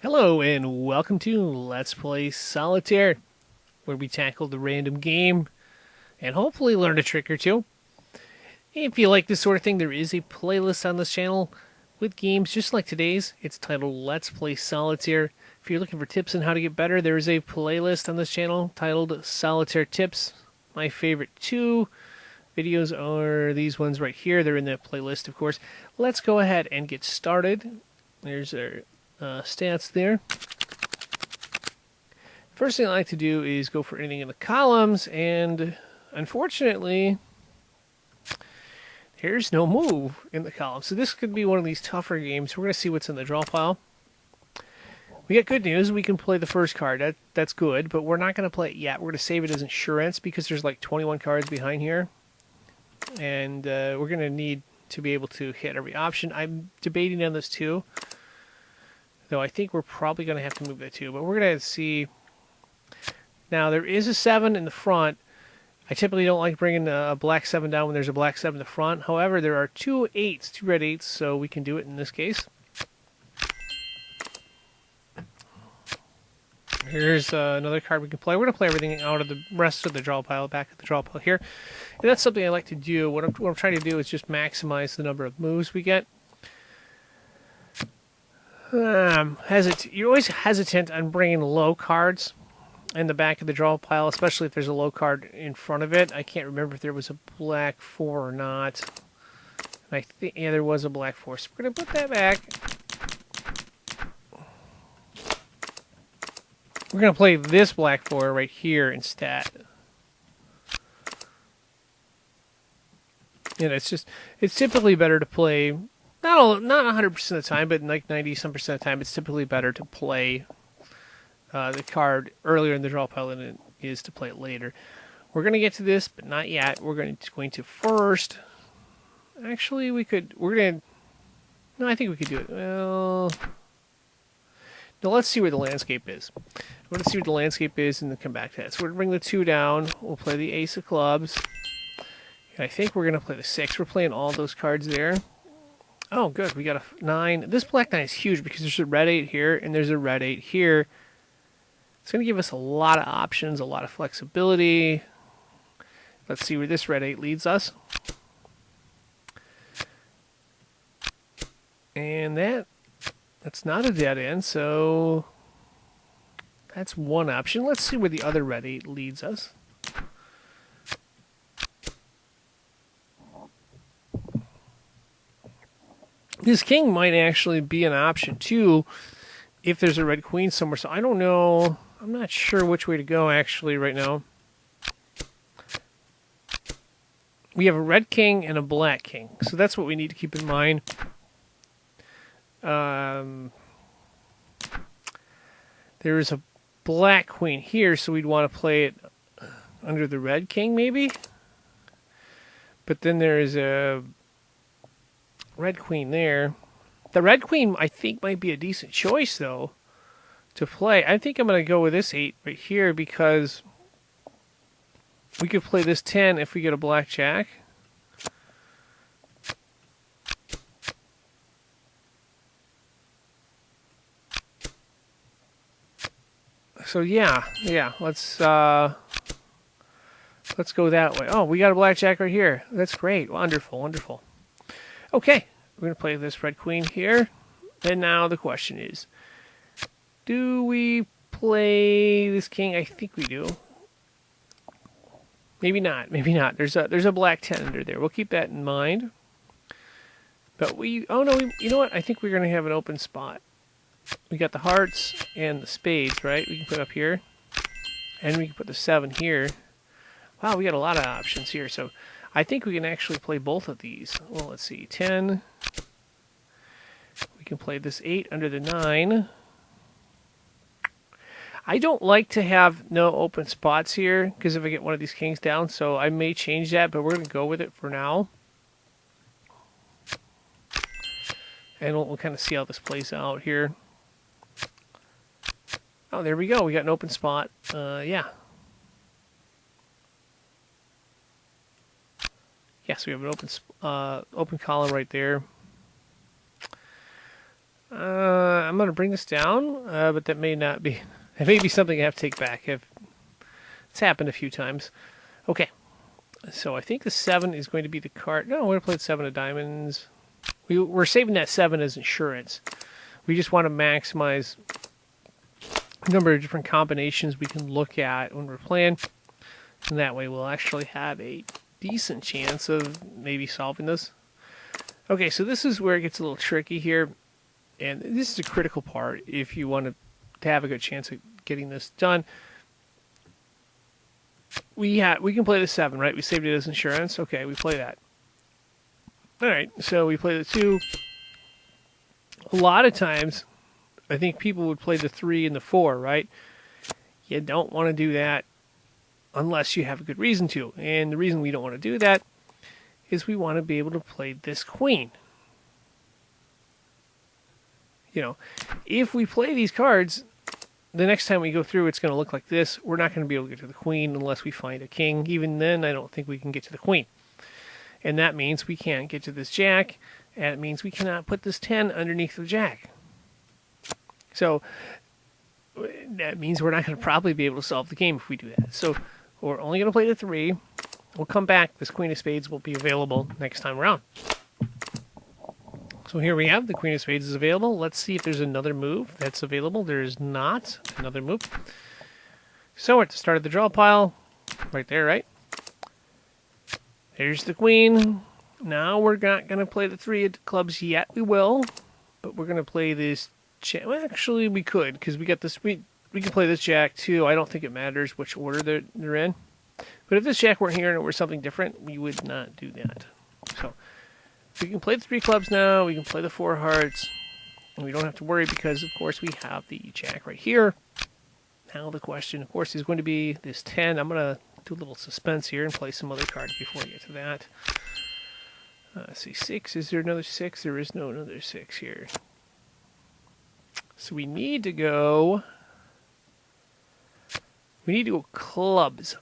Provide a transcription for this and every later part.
Hello and welcome to Let's Play Solitaire, where we tackle the random game and hopefully learn a trick or two. If you like this sort of thing, there is a playlist on this channel with games just like today's. It's titled Let's Play Solitaire. If you're looking for tips on how to get better, there is a playlist on this channel titled Solitaire Tips. My favorite two videos are these ones right here. They're in that playlist, of course. Let's go ahead and get started. There's our stats there. First thing I like to do is go for anything in the columns, and unfortunately, there's no move in the column. So this could be one of these tougher games. We're going to see what's in the draw pile. We got good news. We can play the first card. That's good, but we're not going to play it yet. We're going to save it as insurance because there's like 21 cards behind here, and we're going to need to be able to hit every option. I'm debating on this too. Though I think we're probably going to have to move that too. But we're going to see. Now, there is a 7 in the front. I typically don't like bringing a black 7 down when there's a black 7 in the front. However, there are two 8s, two red 8s, so we can do it in this case. Here's another card we can play. We're going to play everything out of the rest of the draw pile, back at the draw pile here. And that's something I like to do. What I'm trying to do is just maximize the number of moves we get. You're always hesitant on bringing low cards in the back of the draw pile, especially if there's a low card in front of it. I can't remember if there was a black 4 or not. I think, yeah, there was a black 4. So we're going to put that back. We're going to play this black 4 right here instead. And it's typically better to play. Not 100% of the time, but like 90-some% of the time, it's typically better to play the card earlier in the draw pile than it is to play it later. We're going to get to this, but not yet. We're going to first. Actually, we could. We're going to. No, I think we could do it. Well, no. Let's see where the landscape is. We're going to see what the landscape is, and then come back to that. So we're going to bring the 2 down. We'll play the ace of clubs. And I think we're going to play the 6. We're playing all those cards there. Oh, good. We got a 9. This black 9 is huge because there's a red 8 here and there's a red 8 here. It's going to give us a lot of options, a lot of flexibility. Let's see where this red 8 leads us. And that's not a dead end, so that's one option. Let's see where the other red 8 leads us. This king might actually be an option, too, if there's a red queen somewhere. So I don't know. I'm not sure which way to go, actually, right now. We have a red king and a black king. So that's what we need to keep in mind. There's a black queen here, so we'd want to play it under the red king, maybe? But then there's a red queen there. The red queen, I think, might be a decent choice, though, to play. I think I'm going to go with this 8 right here because we could play this 10 if we get a blackjack. So yeah, let's go that way. Oh, we got a blackjack right here. That's great. Wonderful, wonderful. Okay, we're going to play this red queen here. And now the question is, do we play this king? I think we do. Maybe not. Maybe not. There's a black 10 under there. We'll keep that in mind. But you know what? I think we're going to have an open spot. We got the hearts and the spades, right? We can put up here. And we can put the 7 here. Wow, we got a lot of options here. So I think we can actually play both of these. Well, let's see. 10. We can play this 8 under the 9. I don't like to have no open spots here because if I get one of these kings down, so I may change that, but we're going to go with it for now. And we'll kind of see how this plays out here. Oh, there we go. We got an open spot. Yeah. Yes, we have an open column right there. I'm going to bring this down, but that may not be. It may be something I have to take back. It's happened a few times. Okay, so I think the 7 is going to be the card. No, we're going to play the 7 of diamonds. We're saving that 7 as insurance. We just want to maximize the number of different combinations we can look at when we're playing. And that way we'll actually have a decent chance of maybe solving this. Okay, so this is where it gets a little tricky here. And this is a critical part if you want to have a good chance of getting this done. We can play the 7, right? We saved it as insurance. Okay, we play that. All right, so we play the 2. A lot of times, I think people would play the 3 and the 4, right? You don't want to do that unless you have a good reason to. And the reason we don't want to do that is we want to be able to play this queen. You know, if we play these cards, the next time we go through, it's going to look like this. We're not going to be able to get to the queen unless we find a king. Even then, I don't think we can get to the queen. And that means we can't get to this jack. And it means we cannot put this 10 underneath the jack. So that means we're not going to probably be able to solve the game if we do that. So we're only going to play the 3. We'll come back. This queen of spades will be available next time around. So here we have the queen of spades is available. Let's see if there's another move that's available. There is not another move. So we're at the start of the draw pile. Right there, right? There's the queen. Now we're not going to play the 3 of clubs yet. We will. But we're going to play this jack. Well, actually, we could, because we got this. We can play this jack, too. I don't think it matters which order they're in. But if this jack weren't here and it were something different, we would not do that. So we can play the 3 clubs now. We can play the 4 hearts. And we don't have to worry because, of course, we have the jack right here. Now the question, of course, is going to be this 10. I'm going to do a little suspense here and play some other cards before we get to that. Let's see, 6. Is there another 6? There is no another 6 here. So we need to go... We need to go clubs.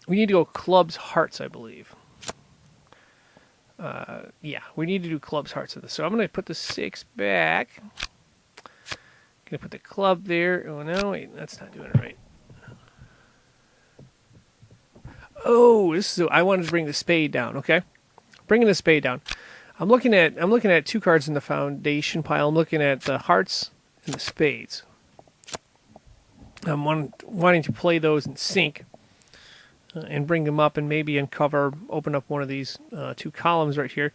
We need to go clubs, hearts, I believe. Yeah, we need to do clubs, hearts in this. So I'm going to put the 6 back. Going to put the club there. Oh, no, wait, that's not doing it right. Oh, I wanted to bring the spade down, okay? Bringing the spade down. I'm looking at 2 cards in the foundation pile. I'm looking at the hearts and the spades. I'm wanting to play those in sync and bring them up and maybe open up one of these 2 columns right here,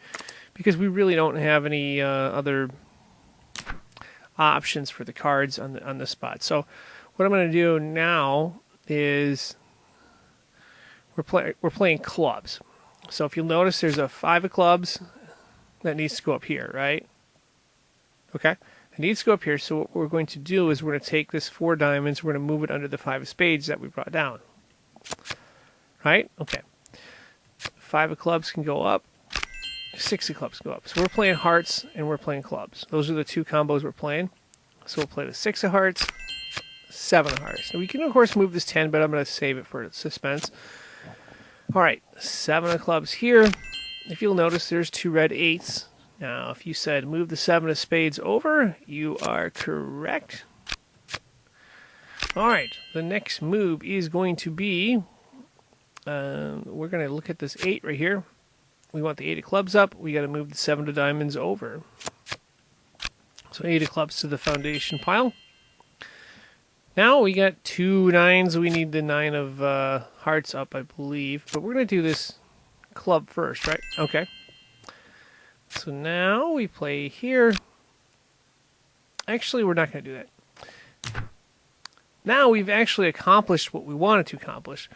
because we really don't have any other options for the cards on the spot. So what I'm going to do now is we're playing clubs. So if you'll notice, there's a 5 of clubs that needs to go up here, right? Okay. It needs to go up here, so what we're going to do is we're going to take this 4 diamonds, we're going to move it under the 5 of spades that we brought down. Right? Okay. 5 of clubs can go up, 6 of clubs go up. So we're playing hearts and we're playing clubs. Those are the 2 combos we're playing. So we'll play the 6 of hearts, 7 of hearts. Now we can, of course, move this 10, but I'm going to save it for suspense. All right, 7 of clubs here. If you'll notice, there's 2 red 8s. Now, if you said move the 7 of spades over, you are correct. All right, the next move is going to be, we're going to look at this 8 right here. We want the 8 of clubs up. We got to move the 7 of diamonds over. So 8 of clubs to the foundation pile. Now we got 2 9s. We need the 9 of hearts up, I believe. But we're going to do this club first, right? Okay. So now we play here. Actually, we're not going to do that. Now we've actually accomplished what we wanted to accomplish.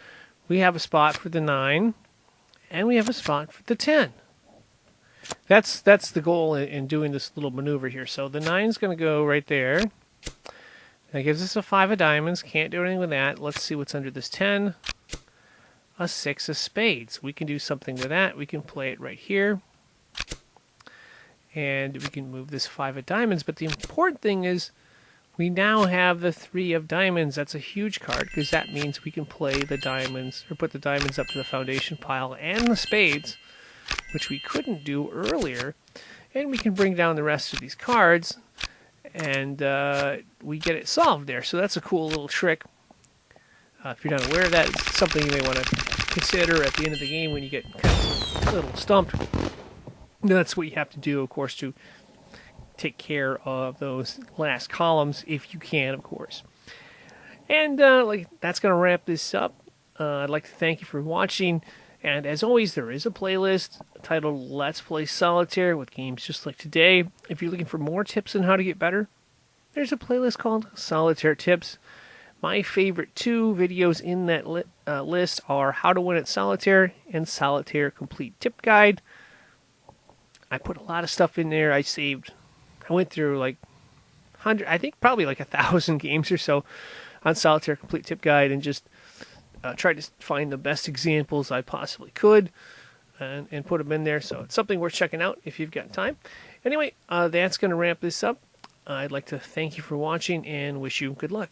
We have a spot for the 9, and we have a spot for the 10. That's the goal in doing this little maneuver here. So the 9's going to go right there. That gives us a 5 of diamonds. Can't do anything with that. Let's see what's under this 10. A 6 of spades. We can do something with that. We can play it right here. And we can move this 5 of diamonds. But the important thing is we now have the 3 of diamonds. That's a huge card because that means we can play the diamonds or put the diamonds up to the foundation pile and the spades, which we couldn't do earlier. and we can bring down the rest of these cards, and we get it solved there. So that's a cool little trick. If you're not aware of that, it's something you may want to consider at the end of the game when you get kind of a little stumped. That's what you have to do, of course, to take care of those last columns, if you can, of course. And that's going to wrap this up. I'd like to thank you for watching. And as always, there is a playlist titled Let's Play Solitaire with games just like today. If you're looking for more tips on how to get better, there's a playlist called Solitaire Tips. My favorite two videos in that list are How to Win at Solitaire and Solitaire Complete Tip Guide. I put a lot of stuff in there. I went through like 100, I think probably like 1,000 games or so on Solitaire Complete Tip Guide, and just tried to find the best examples I possibly could and put them in there. So it's something worth checking out if you've got time. Anyway, that's going to wrap this up. I'd like to thank you for watching and wish you good luck.